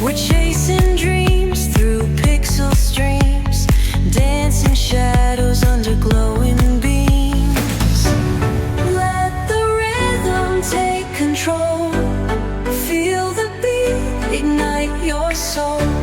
We're chasing dreams through pixel streams, dancing shadows under glowing beams. Let the rhythm take control. Feel the beat, ignite your soul.